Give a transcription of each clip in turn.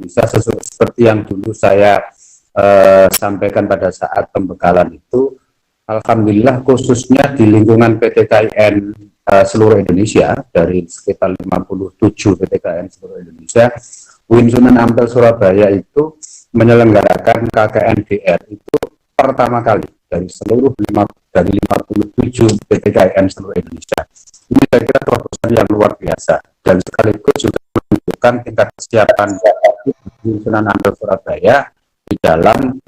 Indonesia seperti yang dulu saya sampaikan pada saat pembekalan itu. Alhamdulillah khususnya di lingkungan PTKIN seluruh Indonesia, dari sekitar 57 PTKIN seluruh Indonesia, UIN Sunan Ampel Surabaya itu menyelenggarakan KKNDR itu pertama kali dari dari 57 PTKIN seluruh Indonesia. Ini saya kira terobosan yang luar biasa dan sekaligus juga menunjukkan tingkat kesiapan UIN Sunan Ampel Surabaya di dalam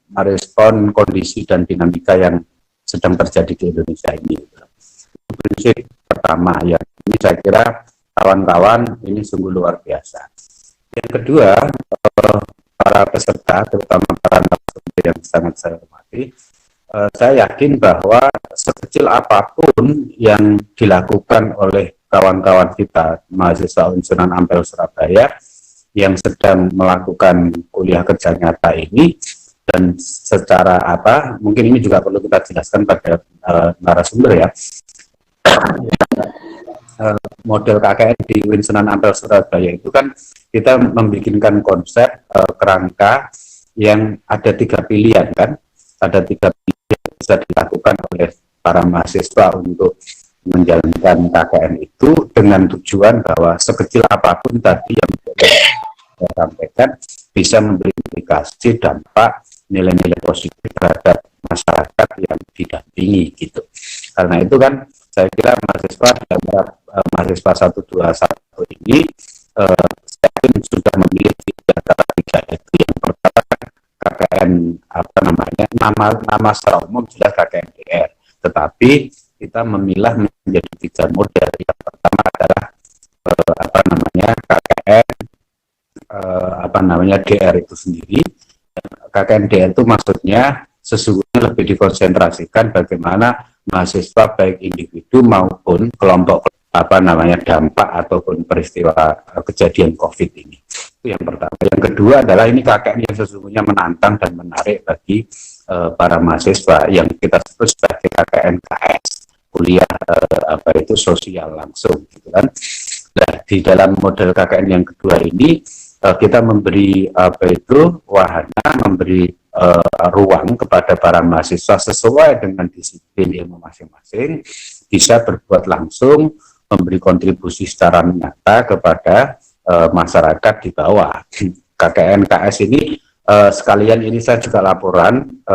merespon kondisi dan dinamika yang sedang terjadi di Indonesia ini. Itu prinsip pertama yang ini saya kira kawan-kawan ini sungguh luar biasa. Yang kedua, para peserta, terutama para narasumber yang sangat saya hormati, saya yakin bahwa sekecil apapun yang dilakukan oleh kawan-kawan kita mahasiswa UIN Sunan Ampel Surabaya yang sedang melakukan kuliah kerja nyata ini, dan secara mungkin ini juga perlu kita jelaskan pada narasumber ya, model KKN di UIN Sunan Ampel Surabaya itu kan kita membikinkan konsep kerangka yang ada 3 pilihan kan, ada 3 pilihan yang bisa dilakukan oleh para mahasiswa untuk menjalankan KKN itu dengan tujuan bahwa sekecil apapun tadi yang saya sampaikan bisa memberi implikasi dampak nilai-nilai positif terhadap masyarakat yang didampingi gitu. Karena itu kan saya kira mahasiswa 121 ini saya yakin sudah memilih di antara 3 itu. Yang pertama KKN nama secara umum sudah KKNDR, tetapi kita memilah menjadi 3 model. Yang pertama adalah KKN DR itu sendiri. KKNDR itu maksudnya sesungguhnya lebih dikonsentrasikan bagaimana mahasiswa baik individu maupun kelompok dampak ataupun peristiwa kejadian COVID ini. Itu yang pertama. Yang kedua adalah ini KKN yang sesungguhnya menantang dan menarik bagi para mahasiswa yang kita sebut sebagai KKN KS, kuliah sosial langsung gitu kan. Nah, di dalam model KKN yang kedua ini kita memberi wahana, memberi ruang kepada para mahasiswa sesuai dengan disiplin ilmu masing-masing, bisa berbuat langsung, memberi kontribusi secara nyata kepada masyarakat di bawah. KKN KS ini sekalian ini saya juga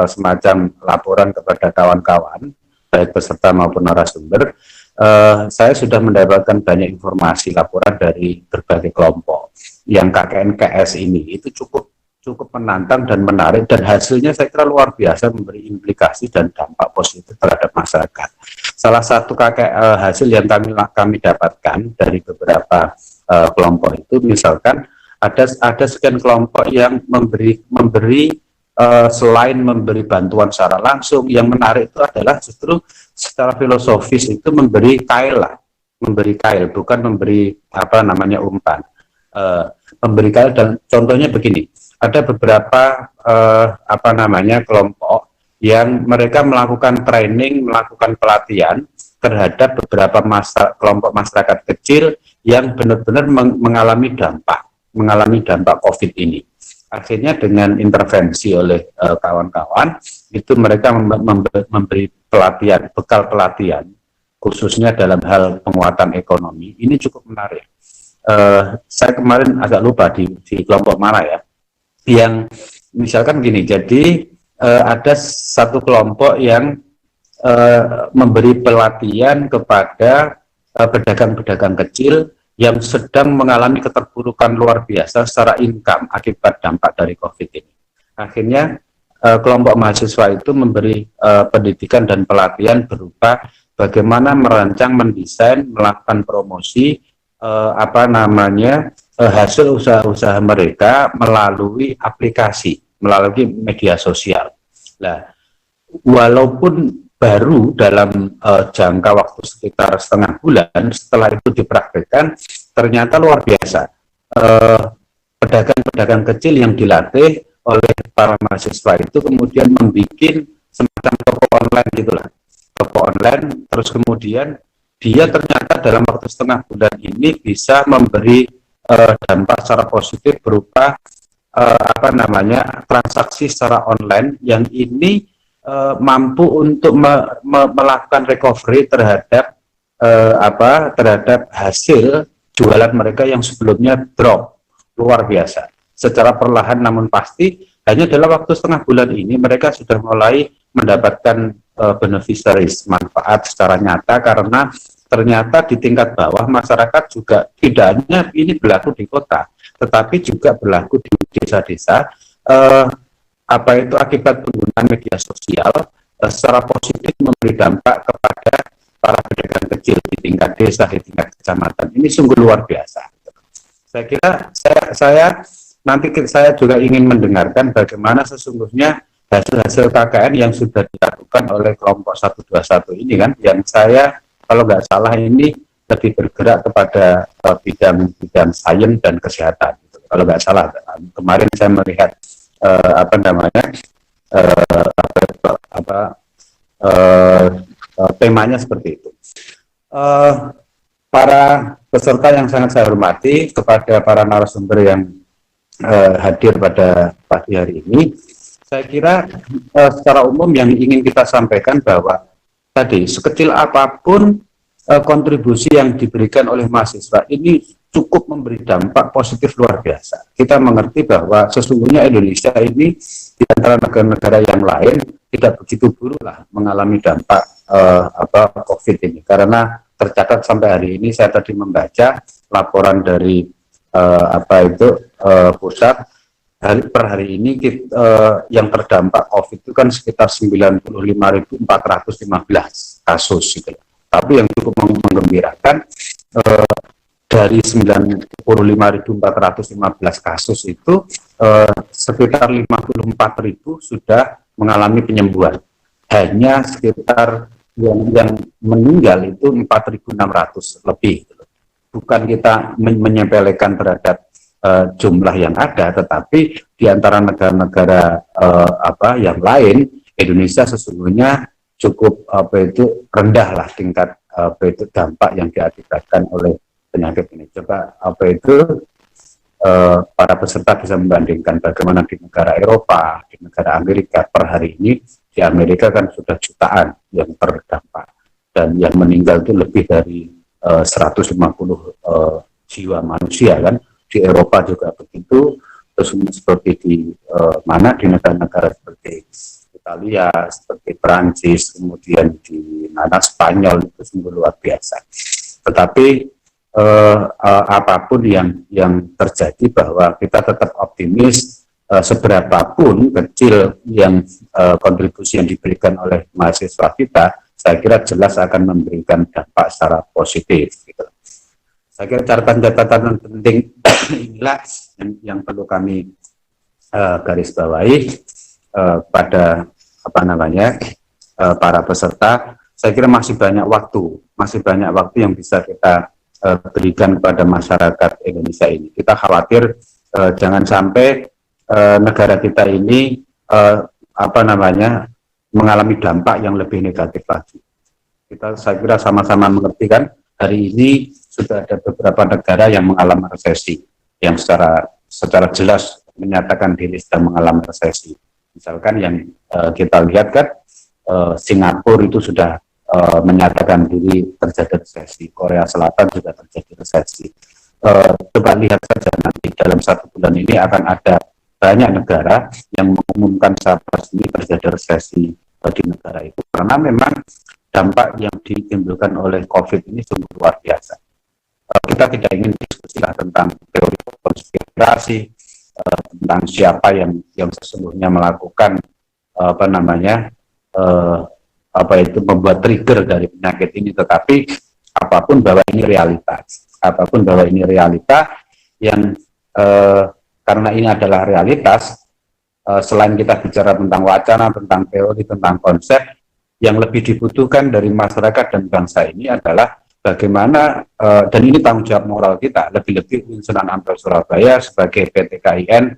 semacam laporan kepada kawan-kawan, baik peserta maupun narasumber. Saya sudah mendapatkan banyak informasi laporan dari berbagai kelompok yang KKN KS ini itu cukup menantang dan menarik, dan hasilnya saya kira luar biasa, memberi implikasi dan dampak positif terhadap masyarakat. Salah satu hasil yang kami dapatkan dari beberapa kelompok itu, misalkan ada sekian kelompok yang memberi selain memberi bantuan secara langsung, yang menarik itu adalah justru secara filosofis itu memberi kail, bukan memberi umpan. Memberi kail, dan contohnya begini, ada beberapa kelompok yang mereka melakukan training, melakukan pelatihan terhadap beberapa kelompok masyarakat kecil yang benar-benar mengalami dampak COVID ini. Akhirnya dengan intervensi oleh kawan-kawan itu mereka memberi bekal pelatihan khususnya dalam hal penguatan ekonomi. Ini cukup menarik. Saya kemarin agak lupa di kelompok mana ya, yang misalkan gini, jadi ada satu kelompok yang memberi pelatihan kepada pedagang-pedagang kecil yang sedang mengalami keterpurukan luar biasa secara income akibat dampak dari COVID ini. Akhirnya kelompok mahasiswa itu memberi pendidikan dan pelatihan berupa bagaimana merancang, mendesain, melakukan promosi hasil usaha-usaha mereka melalui aplikasi, melalui media sosial. Nah, walaupun baru dalam jangka waktu sekitar setengah bulan, setelah itu dipraktikkan, ternyata luar biasa. Pedagang-pedagang kecil yang dilatih oleh para mahasiswa itu kemudian membuat semacam toko online gitulah, toko online, terus kemudian dia ternyata dalam waktu setengah bulan ini bisa memberi dampak secara positif berupa transaksi secara online yang ini mampu untuk melakukan recovery terhadap terhadap hasil jualan mereka yang sebelumnya drop luar biasa secara perlahan namun pasti. Hanya dalam waktu setengah bulan ini mereka sudah mulai mendapatkan beneficiaries, manfaat secara nyata, karena ternyata di tingkat bawah masyarakat juga tidak hanya ini berlaku di kota, tetapi juga berlaku di desa-desa. Akibat penggunaan media sosial secara positif memberi dampak kepada para pedagang kecil di tingkat desa, di tingkat kecamatan. Ini sungguh luar biasa. Saya kira nanti saya juga ingin mendengarkan bagaimana sesungguhnya hasil-hasil KKN yang sudah dilakukan oleh kelompok 121 ini kan, yang saya kalau nggak salah ini lebih bergerak kepada bidang sains dan kesehatan. Gitu. Kalau nggak salah, kemarin saya melihat temanya seperti itu. Para peserta yang sangat saya hormati, kepada para narasumber yang hadir pada pagi hari ini, saya kira secara umum yang ingin kita sampaikan bahwa tadi sekecil apapun kontribusi yang diberikan oleh mahasiswa ini cukup memberi dampak positif luar biasa. Kita mengerti bahwa sesungguhnya Indonesia ini di antara negara-negara yang lain tidak begitu buruk lah mengalami dampak COVID ini, karena tercatat sampai hari ini saya tadi membaca laporan dari pusat per hari ini yang terdampak COVID itu kan sekitar 95.415 kasus gitu. Tapi yang cukup menggembirakan dari 95.415 kasus itu sekitar 54.000 sudah mengalami penyembuhan. Hanya sekitar yang meninggal itu 4.600 lebih. Bukan kita menyepelekan terhadap jumlah yang ada, tetapi di antara negara-negara yang lain, Indonesia sesungguhnya cukup rendah lah tingkat dampak yang diakibatkan oleh penyakit ini. Coba para peserta bisa membandingkan bagaimana di negara Eropa, di negara Amerika per hari ini. Di Amerika kan sudah jutaan yang terdampak dan yang meninggal itu lebih dari 150 jiwa manusia kan. Di Eropa juga begitu, terus seperti di negara-negara seperti Italia, seperti Perancis, kemudian di Spanyol itu sungguh luar biasa. Tetapi apapun yang terjadi, bahwa kita tetap optimis, seberapapun kecil yang kontribusi yang diberikan oleh mahasiswa kita, saya kira jelas akan memberikan dampak secara positif. Gitu. Saya kira catatan-catatan penting inilah yang perlu kami garis bawahi pada para peserta. Saya kira masih banyak waktu yang bisa kita berikan kepada masyarakat Indonesia ini. Kita khawatir jangan sampai negara kita ini mengalami dampak yang lebih negatif lagi. Saya kira sama-sama mengerti kan, hari ini sudah ada beberapa negara yang mengalami resesi, yang secara jelas menyatakan diri sedang mengalami resesi. Misalkan yang kita lihat kan, Singapura itu sudah menyatakan diri terjadi resesi, Korea Selatan juga terjadi resesi. Coba lihat saja nanti dalam 1 bulan ini akan ada banyak negara yang mengumumkan secara resmi terjadi resesi di negara itu, karena memang dampak yang ditimbulkan oleh COVID ini sungguh luar biasa. Kita tidak ingin diskusi tentang teori konspirasi, tentang siapa yang sesungguhnya melakukan membuat trigger dari penyakit ini, tetapi apapun bahwa ini realita yang karena ini adalah realitas, selain kita bicara tentang wacana, tentang teori, tentang konsep, yang lebih dibutuhkan dari masyarakat dan bangsa ini adalah bagaimana, dan ini tanggung jawab moral kita, lebih-lebih Sunan Ampel Surabaya sebagai PT KIN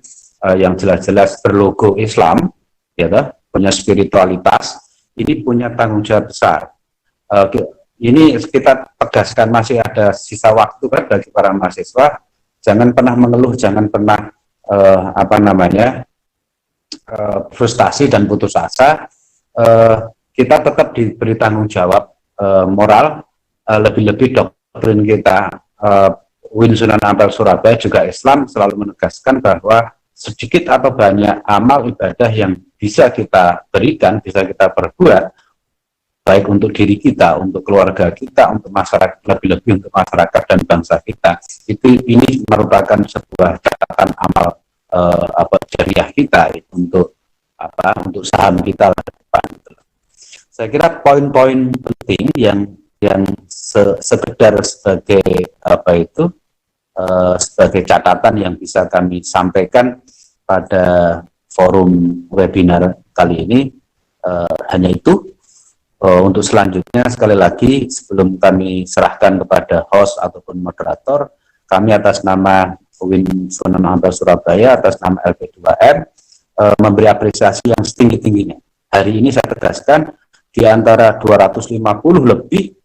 yang jelas-jelas berlogo Islam, ya punya spiritualitas, ini punya tanggung jawab besar. Ini kita tegaskan, masih ada sisa waktu kan bagi para mahasiswa. jangan pernah mengeluh, jangan pernah frustasi dan putus asa. Kita tetap diberi tanggung jawab moral, lebih-lebih doktrin kita, UIN Sunan Ampel Surabaya juga Islam selalu menegaskan bahwa sedikit atau banyak amal ibadah yang bisa kita berikan, bisa kita perbuat, baik untuk diri kita, untuk keluarga kita, untuk masyarakat, lebih-lebih untuk masyarakat dan bangsa kita, ini merupakan sebuah catatan amal jariah kita untuk saham kita ke depan. Saya kira poin-poin penting yang sekedar sebagai catatan yang bisa kami sampaikan pada forum webinar kali ini, hanya itu. Untuk selanjutnya, sekali lagi sebelum kami serahkan kepada host ataupun moderator, kami atas nama UIN Sunan Ampel Surabaya, atas nama LP2M, memberi apresiasi yang setinggi-tingginya. Hari ini saya tegaskan, di antara 250 lebih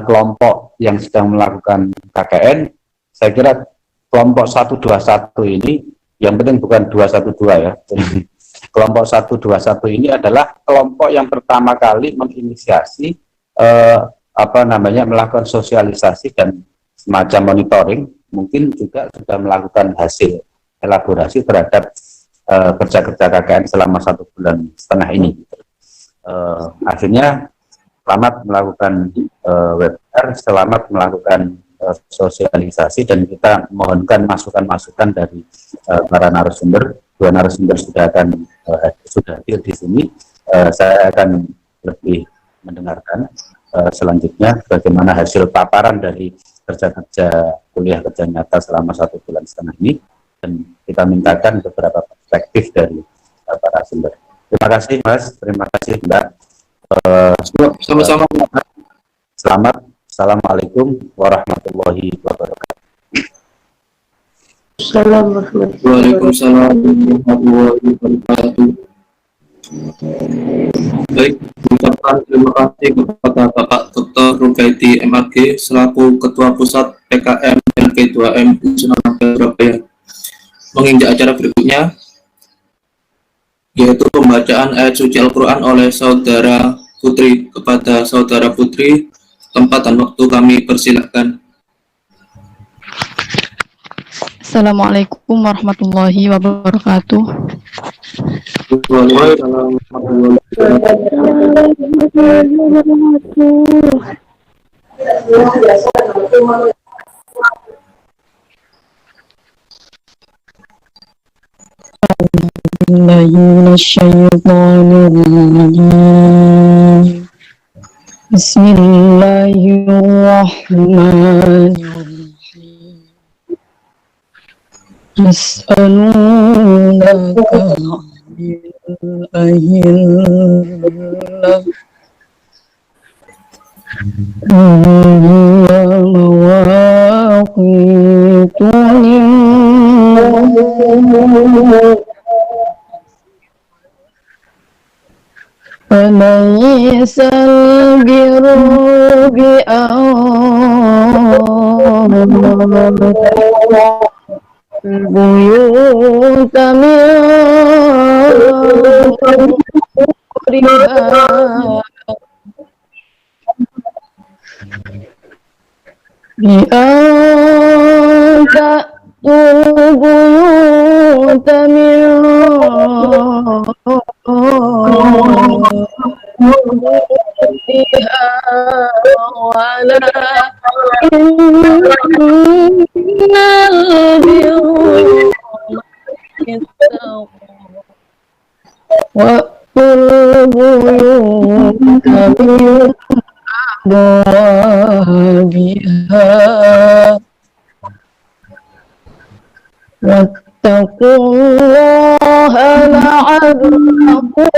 kelompok yang sedang melakukan KKN, saya kira kelompok 121 ini, yang penting bukan 212 ya, kelompok 121 ini adalah kelompok yang pertama kali menginisiasi melakukan sosialisasi dan semacam monitoring, mungkin juga sudah melakukan hasil elaborasi terhadap kerja-kerja KKN selama 1,5 bulan ini. Akhirnya selamat melakukan webinar, selamat melakukan sosialisasi, dan kita mohonkan masukan-masukan dari para narasumber. Dua narasumber sudah hadir di sini. Saya akan lebih mendengarkan selanjutnya bagaimana hasil paparan dari kerja-kerja kuliah kerja nyata selama 1,5 bulan ini, dan kita mintakan beberapa perspektif dari para sumber. Terima kasih Mas, terima kasih Mbak. Sama-sama. Selamat. Assalamualaikum warahmatullahi wabarakatuh. Waalaikumsalam warahmatullahi wabarakatuh. Baik, ucapkan terima kasih kepada Bapak Dr. Rubaidi MAG selaku Ketua Pusat PKM LP2M Sunan Ampel Surabaya. Menginjak acara berikutnya, yaitu pembacaan ayat suci Al-Quran oleh Saudara Putri. Kepada Saudara Putri, tempat dan waktu kami persilakan. Assalamualaikum warahmatullahi wabarakatuh. Waalaikumsalam warahmatullahi wabarakatuh. Bismillahirrahmanirrahim. Yas'alunaka 'anil ahillah hiya mawaqitu lin-nas falaysal birru buyut wattaqullaha la'allakum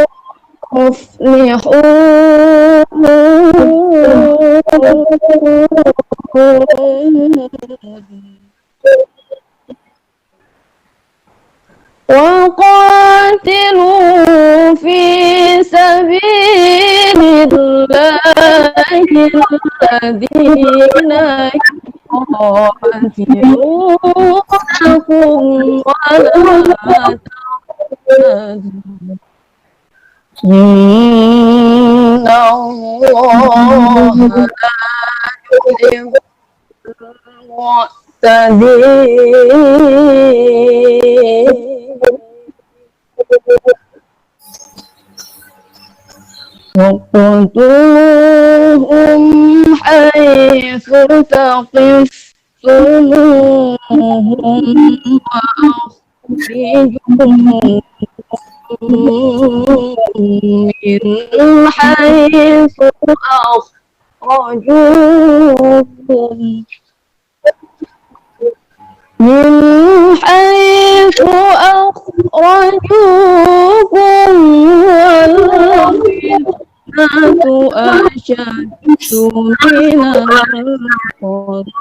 وقاتلوا في سبيل الله الذين تخافروا لكم ولا تحزنوا إن الله لا يحب المعتدين وقتلوهم حيث ثقفتموهم وأخرجوهم من حيث أخرجوكم والفتنة أشد من القتل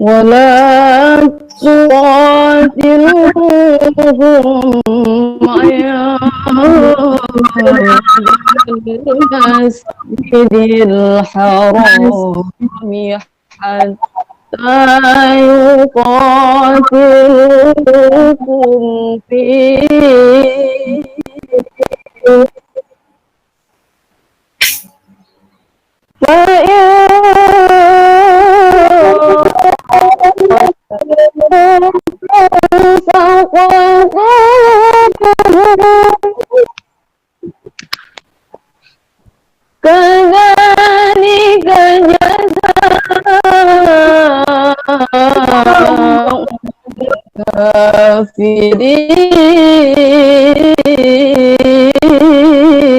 ولا تقاتلوهم عند المسجد الحرام حتى يقاتلوكم فيه كذلك جزاء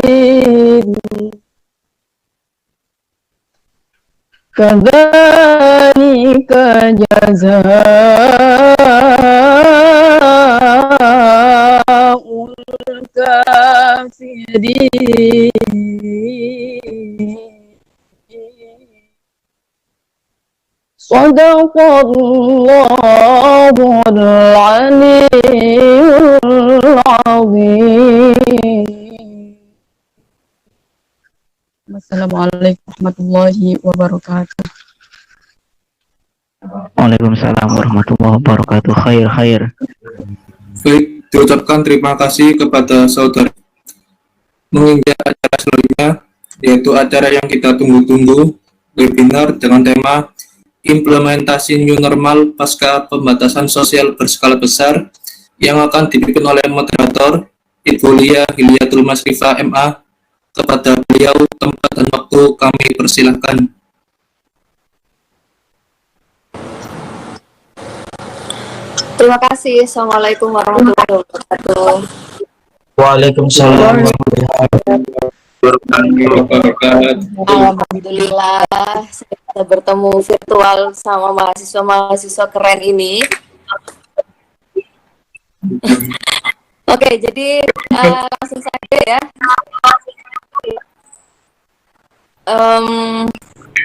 الكافرين كذلك جزاء الكافرين صدق الله العلي العظيم. Assalamualaikum warahmatullahi wabarakatuh. Waalaikumsalam warahmatullahi wabarakatuh. Khair. Baik, diucapkan terima kasih kepada saudara menginjak acara selanjutnya, yaitu acara yang kita tunggu-tunggu, webinar dengan tema Implementasi New Normal Pasca Pembatasan Sosial Berskala Besar yang akan dipimpin oleh moderator Ibu Lia Hilyatul Masrifah MA. Kepada beliau, tempat dan waktu kami persilahkan. Terima kasih. Assalamualaikum warahmatullahi wabarakatuh. Waalaikumsalam. Alhamdulillah, saya bisa bertemu virtual sama mahasiswa-mahasiswa keren ini. Oke, jadi langsung saja ya.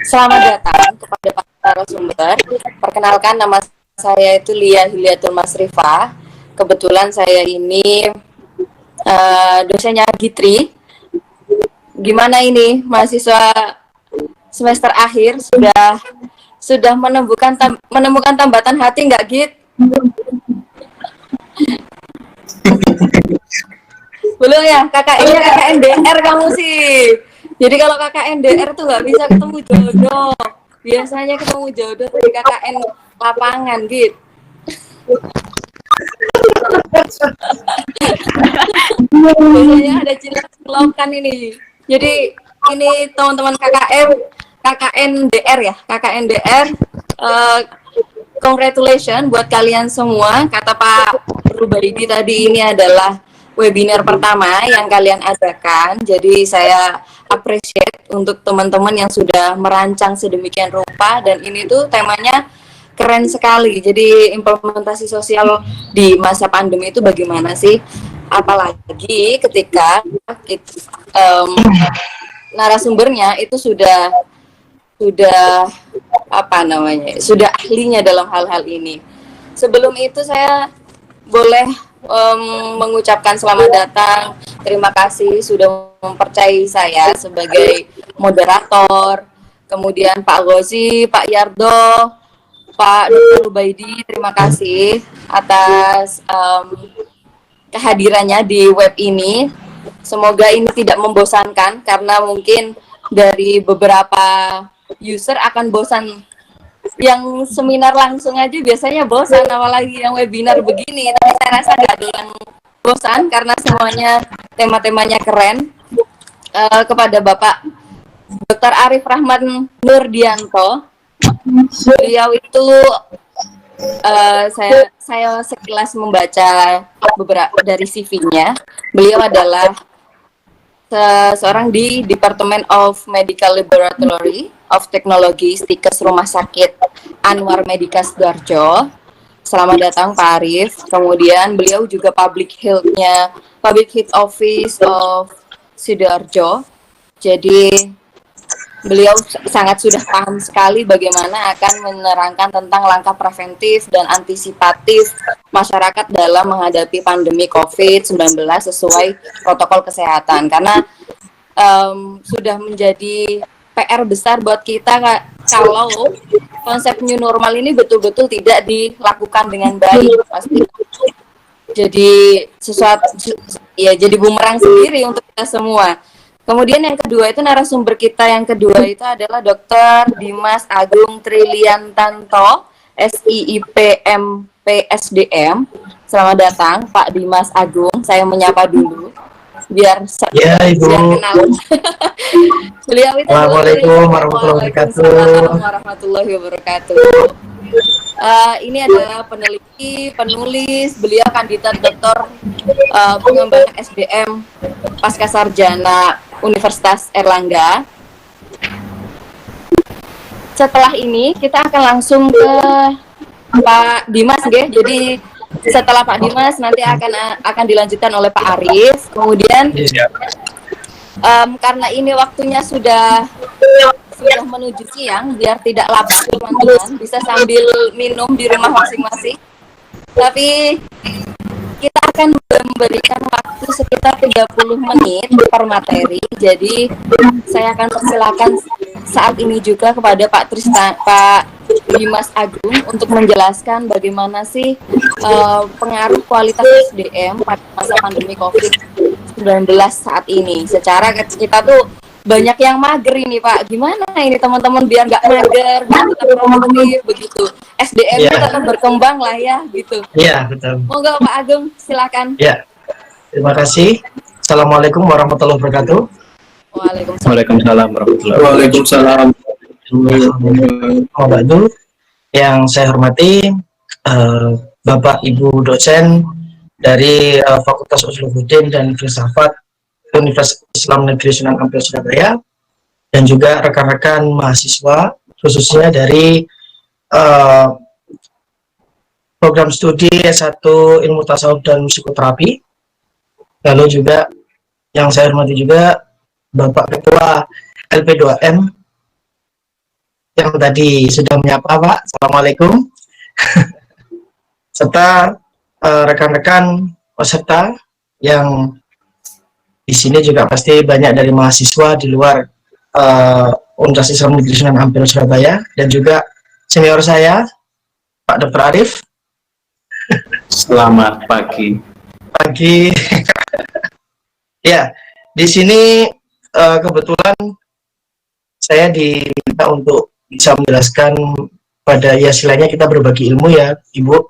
Selamat datang kepada para narasumber. Perkenalkan, nama saya itu Lia Hilyatul Masrifah. Kebetulan saya ini dosennya Gitri. Gimana ini mahasiswa semester akhir sudah menemukan tambatan hati nggak, Git? Belum ya, KKN-nya KKNDR kamu sih. Jadi kalau KKNDR tuh nggak bisa ketemu jodoh. Biasanya ketemu jodoh di KKN lapangan, Git. Biasanya ada cilok-cilokan ini. Jadi ini teman-teman KKNDR ya, KKNDR. Congratulations buat kalian semua. Kata Pak Rubaidi tadi, ini adalah webinar pertama yang kalian adakan. Jadi saya appreciate untuk teman-teman yang sudah merancang sedemikian rupa, dan ini tuh temanya keren sekali. Jadi implementasi sosial di masa pandemi itu bagaimana sih? Apalagi ketika narasumbernya itu sudah ahlinya dalam hal-hal ini. Sebelum itu saya boleh mengucapkan selamat datang. Terima kasih sudah mempercayai saya sebagai moderator. kemudian Pak Gozi, Pak Yardo, Pak Dr. Rubaidi, terima kasih atas kehadirannya di web ini. Semoga ini tidak membosankan karena mungkin dari beberapa user akan bosan. Yang seminar langsung aja biasanya bosan, apalagi yang webinar begini. Tapi saya rasa nggak ada yang bosan karena semuanya tema-temanya keren. Kepada Bapak Dr. Arif Rahman Nurdianto, beliau itu saya sekilas membaca beberapa dari CV-nya. Beliau adalah seorang di Department of Medical Laboratory of Technology Stikes Rumah Sakit Anwar Medika Sidoarjo. Selamat datang Pak Arif. Kemudian beliau juga Public Health Office of Sidoarjo. Jadi beliau sangat sudah paham sekali bagaimana akan menerangkan tentang langkah preventif dan antisipatif masyarakat dalam menghadapi pandemi COVID-19 sesuai protokol kesehatan. Karena sudah menjadi PR besar buat kita kalau konsep new normal ini betul-betul tidak dilakukan dengan baik, pasti jadi jadi bumerang sendiri untuk kita semua. Kemudian yang kedua itu narasumber kita yang kedua itu adalah Dr. Dimas Agung Triliantanto, SIIP PSDM. Selamat datang Pak Dimas Agung. Saya menyapa dulu biar Ya, Ibu. kenal. Beliau itu Assalamualaikum warahmatullahi wabarakatuh. Waalaikumsalam warahmatullahi wabarakatuh. Ini adalah peneliti, penulis, beliau kandidat doktor pengembangan SDM pasca sarjana Universitas Erlangga. Setelah ini kita akan langsung ke Pak Dimas, nggih. Jadi setelah Pak Dimas nanti akan dilanjutkan oleh Pak Arif. Kemudian karena ini waktunya sudah menuju siang, biar tidak lapar teman-teman, bisa sambil minum di rumah masing-masing. Tapi kita akan memberikan waktu sekitar 30 menit per materi. Jadi saya akan persilakan saat ini juga kepada Pak Dimas Agung untuk menjelaskan bagaimana sih pengaruh kualitas SDM pada masa pandemi COVID-19 saat ini. Secara kita tuh banyak yang mager ini Pak, gimana ini teman-teman biar nggak mager, biar tetap produktif begitu, SDM-nya tetap berkembang lah ya gitu. Iya, betul. Monggo Pak Agung, silakan. Ya, terima kasih. Assalamualaikum warahmatullahi wabarakatuh. Waalaikumsalam. Waalaikumsalam. Wabarakatuh. Yang saya hormati Bapak Ibu dosen dari Fakultas Usuluddin dan Filsafat Universitas Islam Negeri Sunan Ampel Surabaya, dan juga rekan-rekan mahasiswa khususnya dari program studi S1 Ilmu Tasawuf dan Psikoterapi. Lalu juga yang saya hormati juga Bapak Ketua LP2M yang tadi sudah menyapa Pak. Assalamualaikum. Serta rekan-rekan peserta yang di sini juga pasti banyak dari mahasiswa di luar Universitas Islam Negeri Sunan Ampel Surabaya, dan juga senior saya Pak Dr. Arif. Selamat pagi. Pagi. Ya, di sini kebetulan saya diminta untuk bisa menjelaskan pada istilahnya kita berbagi ilmu ya, Ibu.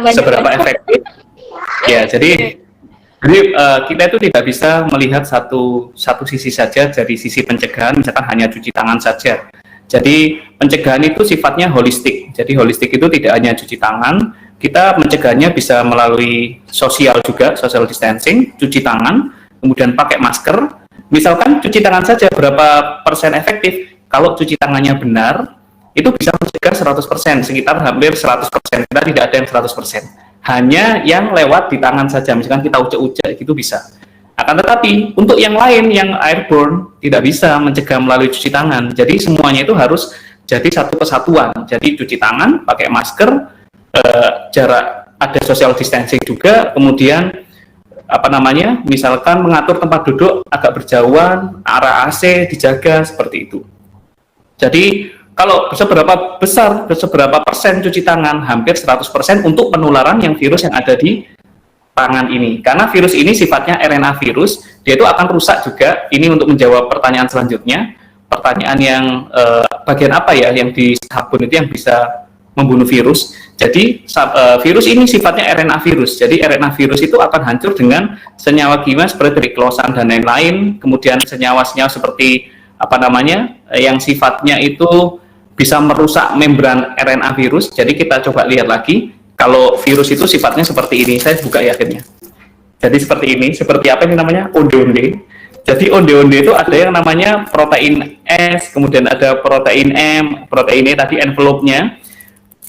Seberapa efektif? Ya, jadi kita itu tidak bisa melihat satu sisi saja dari sisi pencegahan, misalkan hanya cuci tangan saja. Jadi pencegahan itu sifatnya holistik. Jadi holistik itu tidak hanya cuci tangan, kita mencegahnya bisa melalui sosial juga, social distancing, cuci tangan, kemudian pakai masker. Misalkan cuci tangan saja berapa persen efektif? Kalau cuci tangannya benar, itu bisa mencegah 100%, sekitar hampir 100%. Kita tidak ada yang 100%. Hanya yang lewat di tangan saja, misalkan kita ucek-ucek gitu bisa. Akan tetapi untuk yang lain yang airborne tidak bisa mencegah melalui cuci tangan. Jadi semuanya itu harus jadi satu kesatuan. Jadi cuci tangan, pakai masker, jarak, ada social distancing juga, kemudian apa namanya, misalkan mengatur tempat duduk agak berjauhan, arah AC dijaga seperti itu. Jadi kalau seberapa besar, seberapa persen cuci tangan, hampir 100% untuk penularan yang virus yang ada di tangan ini. Karena virus ini sifatnya RNA virus, dia itu akan rusak juga. Ini untuk menjawab pertanyaan selanjutnya. Pertanyaan yang bagian apa ya yang di sabun itu yang bisa membunuh virus. Jadi virus ini sifatnya RNA virus. Jadi RNA virus itu akan hancur dengan senyawa kimia seperti triklosan dan lain-lain. Kemudian senyawa-senyawa seperti apa namanya yang sifatnya itu bisa merusak membran RNA virus. Jadi kita coba lihat lagi kalau virus itu sifatnya seperti ini. Saya buka ya akhirnya. Jadi seperti ini, seperti apa ini namanya? Onde-onde. Jadi onde-onde itu ada yang namanya protein S, kemudian ada protein M, protein E tadi envelope-nya.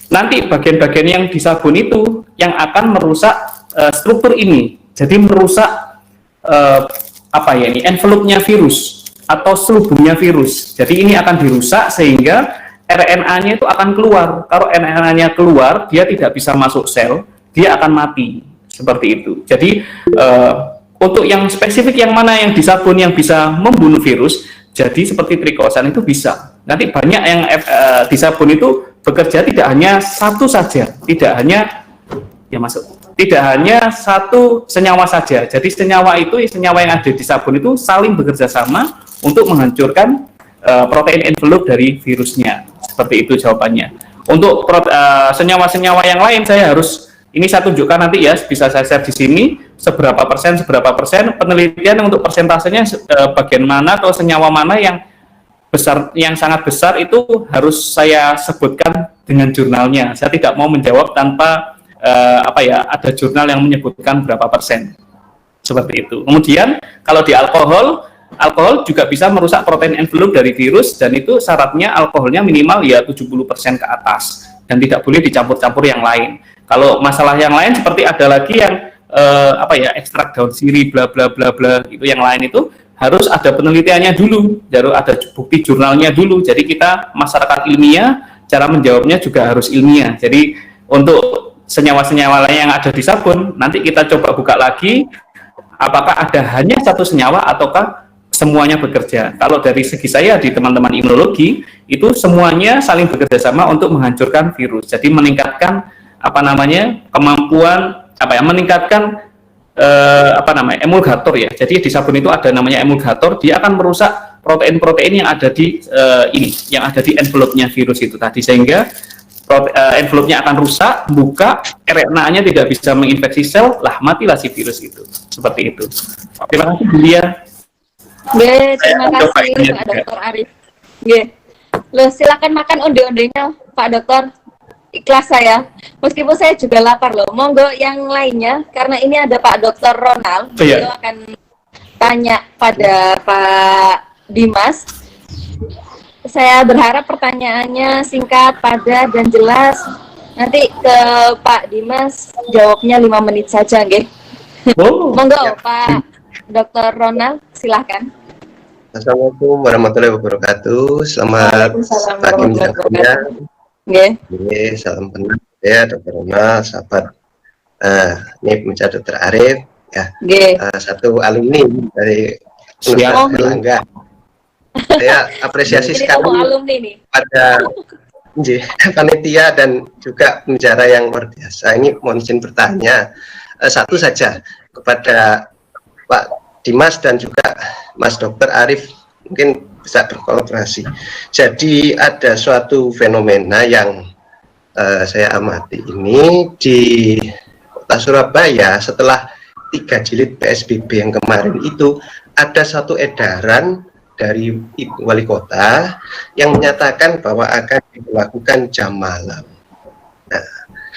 Nanti bagian-bagian yang di sabun itu yang akan merusak struktur ini. Jadi merusak apa ya ini envelope-nya virus atau selubungnya virus. Jadi ini akan dirusak sehingga RNA-nya itu akan keluar. Kalau RNA-nya keluar, dia tidak bisa masuk sel, dia akan mati. Seperti itu. Jadi untuk yang spesifik yang mana yang di sabun yang bisa membunuh virus, jadi seperti triklosan itu bisa. Nanti banyak yang di sabun itu bekerja tidak hanya satu saja, tidak hanya satu senyawa saja. Jadi senyawa yang ada di sabun itu saling bekerja sama untuk menghancurkan protein envelope dari virusnya. Seperti itu jawabannya. Untuk senyawa-senyawa yang lain ini saya tunjukkan nanti ya, bisa saya share di sini seberapa persen penelitian untuk persentasenya bagian mana atau senyawa mana yang besar, yang sangat besar itu harus saya sebutkan dengan jurnalnya. Saya tidak mau menjawab tanpa ada jurnal yang menyebutkan berapa persen. Seperti itu. Kemudian kalau di alkohol juga bisa merusak protein envelope dari virus, dan itu syaratnya alkoholnya minimal ya 70% ke atas dan tidak boleh dicampur-campur yang lain. Kalau masalah yang lain seperti ada lagi yang ekstrak daun sirih bla bla bla bla itu yang lain itu harus ada penelitiannya dulu, harus ada bukti jurnalnya dulu. Jadi kita masyarakat ilmiah cara menjawabnya juga harus ilmiah. Jadi untuk senyawa-senyawa lain yang ada di sabun nanti kita coba buka lagi apakah ada hanya satu senyawa ataukah semuanya bekerja. Kalau dari segi saya di teman-teman imunologi itu semuanya saling bekerja sama untuk menghancurkan virus. Jadi meningkatkan kemampuan meningkatkan emulgator ya. Jadi di sabun itu ada namanya emulgator, dia akan merusak protein-protein yang ada di yang ada di envelope-nya virus itu tadi, sehingga envelope-nya akan rusak, buka, RNA-nya tidak bisa menginfeksi sel, lah matilah si virus itu. Seperti itu. Terima kasih Bulia. Terima kasih Pak Dr. Arif. Silakan makan onde-ondenya Pak Dokter. Ikhlas saya, meskipun saya juga lapar loh. Monggo yang lainnya, karena ini ada Pak Dr. Ronald, beliau akan tanya pada Pak Dimas. Saya berharap pertanyaannya singkat, padat, dan jelas. Nanti ke Pak Dimas jawabnya 5 menit saja, nggih. Monggo Pak Dr. Ronald, silahkan. Assalamualaikum warahmatullahi wabarakatuh. Selamat pagi semuanya. Salam kenal ya Dr. Ronald, sahabat. Ini pemirsa Dr. Arif ya. Satu alumni dari Universitas Erlangga. Saya apresiasi sekali pada panitia dan juga penjara yang luar biasa. Ini mohon izin bertanya satu saja kepada Pak Dimas dan juga Mas Dr. Arif, mungkin bisa berkolaborasi. Jadi ada suatu fenomena yang saya amati ini di kota Surabaya setelah 3 jilid PSBB yang kemarin itu, ada satu edaran dari wali kota yang menyatakan bahwa akan dilakukan jam malam. Nah,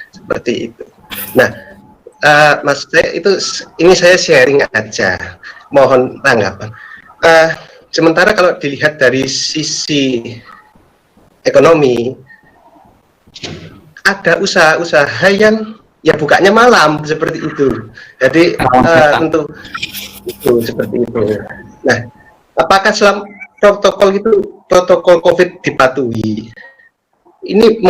seperti itu. Nah, Mas, ini saya sharing aja, mohon tanggapan. Sementara kalau dilihat dari sisi ekonomi, ada usaha-usaha yang ya bukanya malam seperti itu. Jadi tentu itu seperti itu. Nah, apakah selama protokol COVID dipatuhi? Ini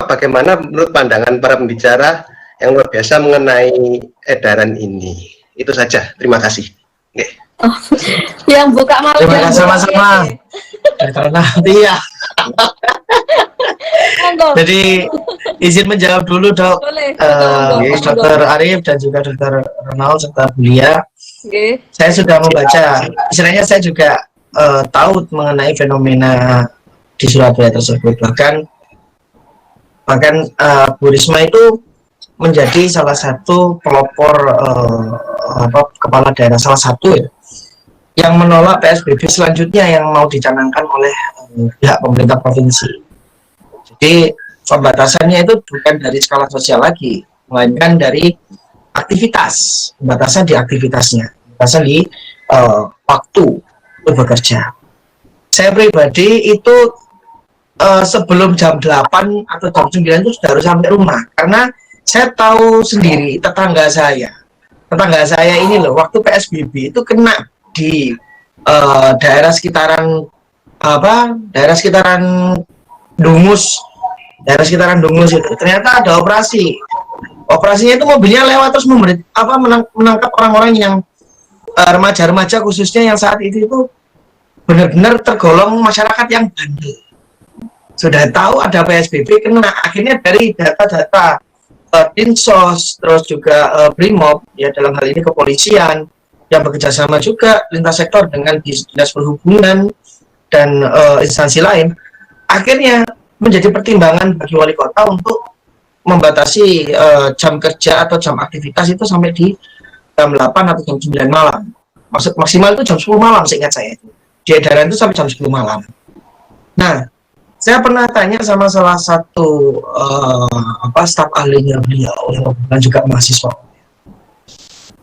bagaimana menurut pandangan para pembicara yang luar biasa mengenai edaran ini? Itu saja. Terima kasih. Oke. Yang buka malam. Terima kasih sama-sama. Karena iya. Jadi izin menjawab dulu dok, Boleh. Mas Dr. Arif dan juga Dr. Ronald serta Bulia. Saya sudah membaca, istilahnya saya juga tahu mengenai fenomena di Surabaya tersebut. Bahkan Bu Risma itu menjadi salah satu pelopor kepala daerah, salah satu ya, yang menolak PSBB selanjutnya yang mau dicanangkan oleh pihak pemerintah provinsi. Jadi pembatasannya itu bukan dari skala sosial lagi, melainkan dari aktivitas, pembatasan di aktivitasnya, pembatasan di waktu untuk bekerja. Saya pribadi itu sebelum jam 8 atau jam 9 itu sudah harus sampai rumah, karena saya tahu sendiri tetangga saya ini loh, waktu PSBB itu kena di daerah sekitaran daerah sekitaran Dungus itu ternyata ada operasinya itu mobilnya lewat terus menangkap orang-orang yang remaja-remaja khususnya yang saat itu benar-benar tergolong masyarakat yang bandel. Sudah tahu ada PSBB kena, akhirnya dari data-data Dinsos, terus juga Brimob, ya dalam hal ini kepolisian yang bekerjasama juga lintas sektor dengan dinas perhubungan dan instansi lain, akhirnya menjadi pertimbangan bagi wali kota untuk membatasi jam kerja atau jam aktivitas itu sampai di jam 8 atau jam 9 malam. Maksud maksimal itu jam 10 malam seingat saya itu. Di edaran itu sampai jam 10 malam. Nah, saya pernah tanya sama salah satu staf ahlinya beliau yang juga mahasiswa.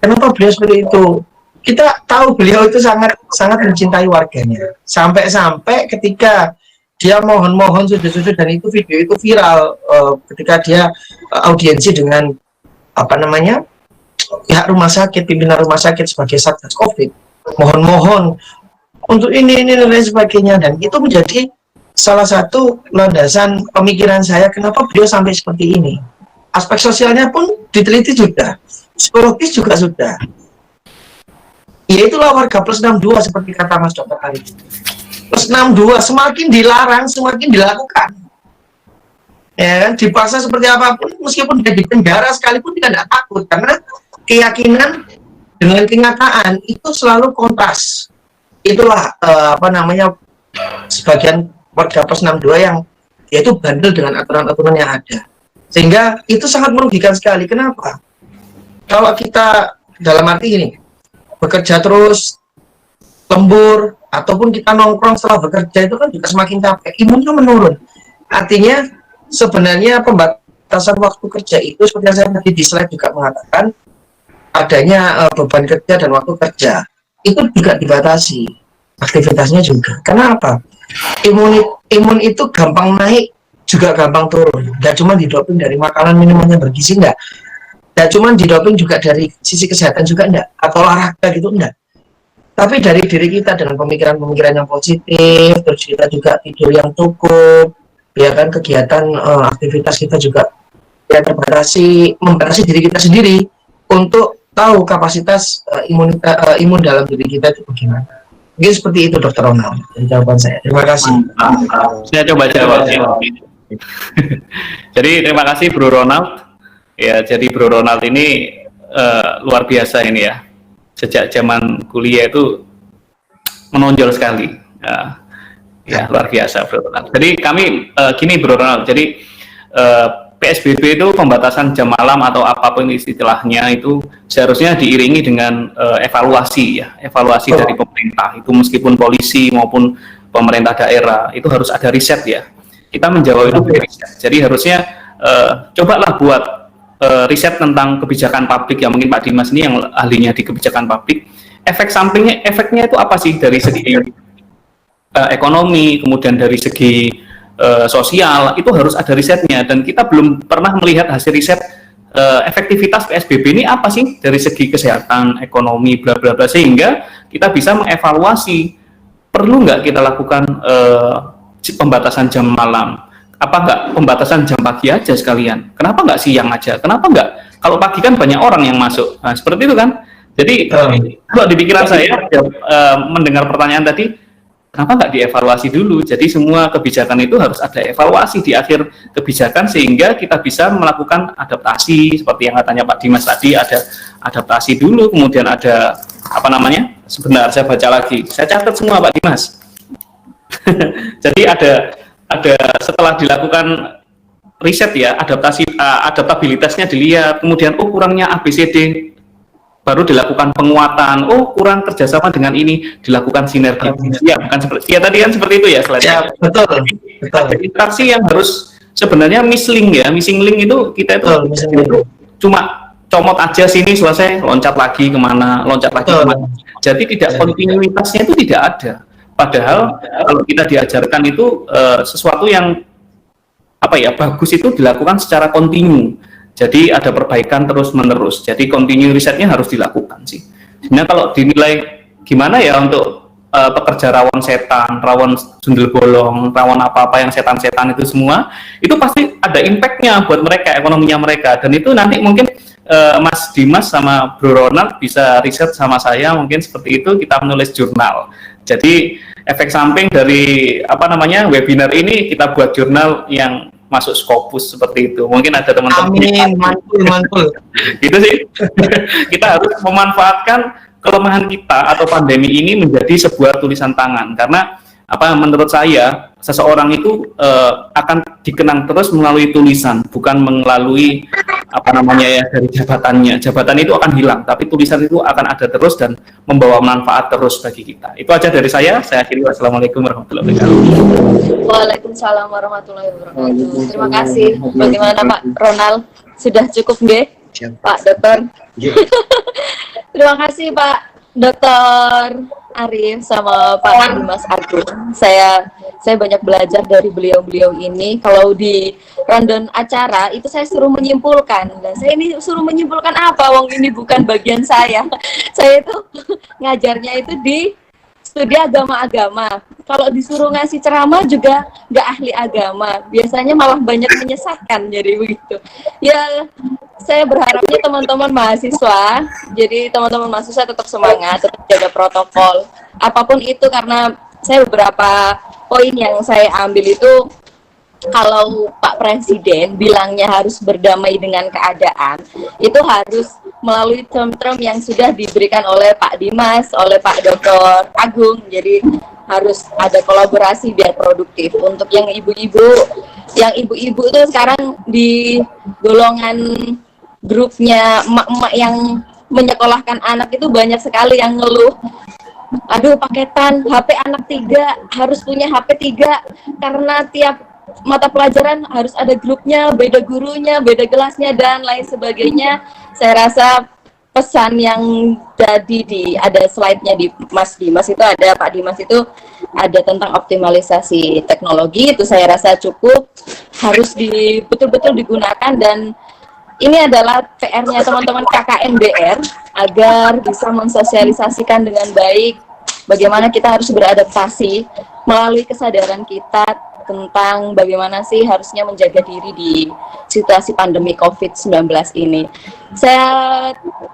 Kenapa beliau seperti itu? Kita tahu beliau itu sangat mencintai warganya. Sampai-sampai ketika dia mohon sujud-sujud dan itu video itu viral ketika dia audiensi dengan pihak rumah sakit, pimpinan rumah sakit sebagai Satgas Covid, mohon untuk ini dan lain sebagainya, dan itu menjadi salah satu landasan pemikiran saya kenapa beliau sampai seperti ini. Aspek sosialnya pun diteliti juga, psikologis juga sudah. Ya itulah warga plus 62 seperti kata Mas Dr. Arif. Plus 62 semakin dilarang semakin dilakukan. Ya kan, dipaksa seperti apapun, meskipun dia di penjara sekalipun dia tidak takut, karena keyakinan dengan kenyataan itu selalu kontras. Itulah sebagian warga plus 62 yang yaitu bandel dengan aturan-aturan yang ada, sehingga itu sangat merugikan sekali. Kenapa? Kalau kita dalam arti ini bekerja terus lembur ataupun kita nongkrong setelah bekerja itu kan juga semakin capek, imunnya menurun. Artinya sebenarnya pembatasan waktu kerja itu seperti yang saya tadi di slide juga mengatakan, adanya beban kerja dan waktu kerja itu juga dibatasi, aktivitasnya juga. Karena apa? Imun itu gampang naik juga gampang turun. Gak cuma didoping dari makanan minuman yang bergizi, enggak. Gak cuma didoping juga dari sisi kesehatan juga enggak, atau olahraga gitu enggak. Tapi dari diri kita dengan pemikiran-pemikiran yang positif, terus kita juga tidur yang cukup, ya kan, kegiatan aktivitas kita juga yang membatasi diri kita sendiri untuk tahu kapasitas imun dalam diri kita itu bagaimana. Mungkin seperti itu Dr. Ronald dari jawaban saya. Terima kasih. Saya coba jawab. Jadi terima kasih Bro Ronald. Ya, jadi Bro Ronald ini luar biasa ini ya. Sejak zaman kuliah itu menonjol sekali. Ya luar biasa Bro Ronald. Jadi kami gini Bro Ronald. Jadi PSBB itu pembatasan jam malam atau apapun istilahnya itu seharusnya diiringi dengan evaluasi dari pemerintah, itu meskipun polisi maupun pemerintah daerah itu harus ada riset ya. Kita menjawab itu dari riset. Jadi harusnya cobalah buat riset tentang kebijakan publik, yang mungkin Pak Dimas ini yang ahlinya di kebijakan publik. Efeknya itu apa sih dari segi ekonomi, kemudian dari segi sosial, itu harus ada risetnya, dan kita belum pernah melihat hasil riset efektivitas PSBB ini apa sih dari segi kesehatan, ekonomi, bla bla bla, sehingga kita bisa mengevaluasi perlu nggak kita lakukan pembatasan jam malam, apa nggak pembatasan jam pagi aja sekalian, kenapa nggak siang aja, kenapa nggak, kalau pagi kan banyak orang yang masuk, nah seperti itu kan. Jadi kalau di pikiran saya mendengar pertanyaan tadi, kenapa nggak dievaluasi dulu? Jadi semua kebijakan itu harus ada evaluasi di akhir kebijakan sehingga kita bisa melakukan adaptasi seperti yang katanya Pak Dimas tadi, ada adaptasi dulu, kemudian ada apa namanya? Sebentar saya baca lagi. Saya catat semua Pak Dimas. Jadi ada setelah dilakukan riset ya, adaptabilitasnya dilihat, kemudian kurangnya ABCD, baru dilakukan penguatan, kurang kerjasama dengan ini, dilakukan sinergi. Ya, bukan seperti ya tadi kan seperti itu ya slide. Ya, betul. Ada interaksi yang harus sebenarnya missing link itu kita itu cuma comot aja sini selesai, loncat lagi kemana. Jadi tidak kontinuitasnya itu tidak ada. Padahal kalau kita diajarkan itu sesuatu yang bagus itu dilakukan secara kontinu. Jadi ada perbaikan terus menerus. Jadi kontinu risetnya harus dilakukan sih. Sebenarnya kalau dinilai gimana ya untuk pekerja rawan setan, rawan sundel bolong, rawan apa-apa yang setan-setan itu semua, itu pasti ada impact-nya buat mereka, ekonominya mereka. Dan itu nanti mungkin Mas Dimas sama Bro Ronald bisa riset sama saya, mungkin seperti itu kita menulis jurnal. Jadi efek samping dari webinar ini kita buat jurnal yang masuk Scopus seperti itu. Mungkin ada teman-teman. Amin, mantul. Gitu sih. Kita harus memanfaatkan kelemahan kita atau pandemi ini menjadi sebuah tulisan tangan, karena menurut saya seseorang itu akan dikenang terus melalui tulisan, bukan melalui dari jabatannya. Jabatan itu akan hilang, tapi tulisan itu akan ada terus dan membawa manfaat terus bagi kita. Itu aja dari saya akhiri. Wassalamualaikum warahmatullahi wabarakatuh. Waalaikumsalam warahmatullahi wabarakatuh. Terima kasih. Bagaimana Pak Ronald? Sudah cukup nggih? Pak Dokter? Terima kasih Pak Dokter Arif sama Pak Dimas Agung. Saya banyak belajar dari beliau-beliau ini. Kalau di rundown acara itu saya suruh menyimpulkan. Nah, saya ini suruh menyimpulkan apa? Wong ini bukan bagian saya. Saya itu ngajarnya itu di studi agama-agama. Kalau disuruh ngasih ceramah juga nggak ahli agama. Biasanya malah banyak menyesatkan, jadi begitu. Ya, saya berharapnya teman-teman mahasiswa, jadi teman-teman mahasiswa tetap semangat, tetap jaga protokol. Apapun itu, karena saya beberapa poin yang saya ambil itu, kalau Pak Presiden bilangnya harus berdamai dengan keadaan, itu harus melalui term-term yang sudah diberikan oleh Pak Dimas, oleh Pak Dr. Agung. Jadi harus ada kolaborasi biar produktif. Untuk yang ibu-ibu itu sekarang di golongan grupnya emak-emak yang menyekolahkan anak itu banyak sekali yang ngeluh, aduh paketan HP anak 3, harus punya HP 3 karena tiap mata pelajaran harus ada grupnya, beda gurunya, beda kelasnya, dan lain sebagainya. Saya rasa pesan yang jadi ada slide-nya di Mas Dimas itu ada, Pak Dimas itu ada tentang optimalisasi teknologi, itu saya rasa cukup, harus betul-betul digunakan, dan ini adalah PR-nya teman-teman KKNBR agar bisa mensosialisasikan dengan baik bagaimana kita harus beradaptasi melalui kesadaran kita tentang bagaimana sih harusnya menjaga diri di situasi pandemi COVID-19 ini. Saya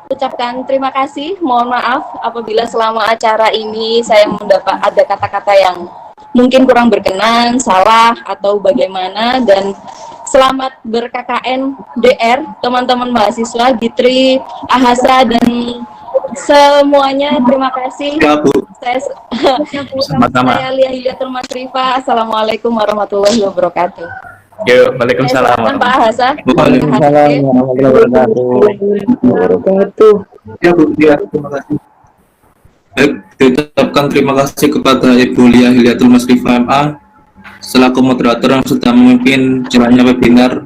ucapkan terima kasih, mohon maaf apabila selama acara ini saya mendapat ada kata-kata yang mungkin kurang berkenan, salah, atau bagaimana, dan selamat ber-KKN DR, teman-teman mahasiswa, Gitri, Ahasa, dan semuanya. Terima kasih. Ya, Bu. Saya Lia Hilyatul Masrifa. Assalamualaikum warahmatullahi wabarakatuh. Waalaikumsalam. Pak Ahasa. Waalaikumsalam warahmatullahi wabarakatuh. Ya, Bu. Ya, terima kasih. Baik, diucapkan terima kasih kepada Ibu Lia Hilyatul Masrifa MA selaku moderator yang sudah memimpin jalannya webinar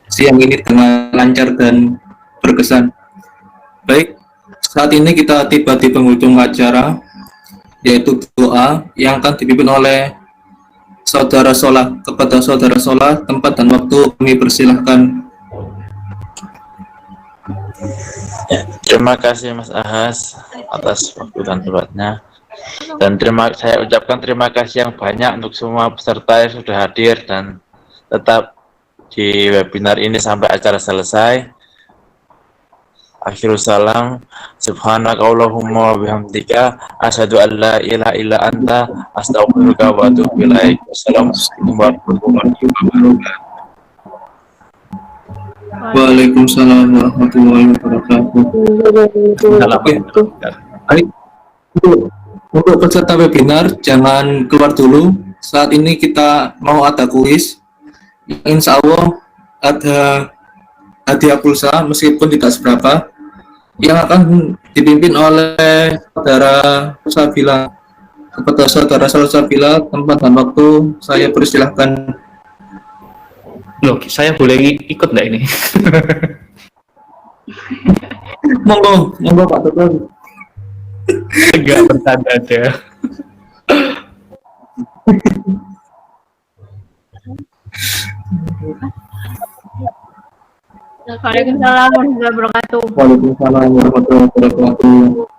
siang ini dengan lancar dan berkesan. Baik, saat ini kita tiba di penghujung acara, yaitu doa yang akan dipimpin oleh Saudara Solah. Kepada Saudara Solah, tempat dan waktu kami persilahkan. Ya, terima kasih Mas Ahas atas waktu dan tempatnya, dan saya ucapkan terima kasih yang banyak untuk semua peserta yang sudah hadir dan tetap di webinar ini sampai acara selesai. Akhirus salam. Subhanaka Allahumma wa bihamdika asyhadu an la ilaha illa anta astaghfiruka wa atubu ilaik. Wassalamualaikum warahmatullahi wabarakatuh. Waalaikumsalam warahmatullahi wabarakatuh. Baik, untuk peserta webinar jangan keluar dulu. Saat ini kita mau ada kuis. Insya Allah ada hadiah pulsa meskipun tidak seberapa yang akan dipimpin oleh saudara Salsabila. Kepada saudara Salsabila, tempat dan waktu saya persilahkan. Loh, saya boleh ikut nggak ini? Monggo Pak Dokter. Enggak, bercanda aja. Waalaikumsalam warahmatullahi wabarakatuh. Waalaikumsalam warahmatullahi wabarakatuh.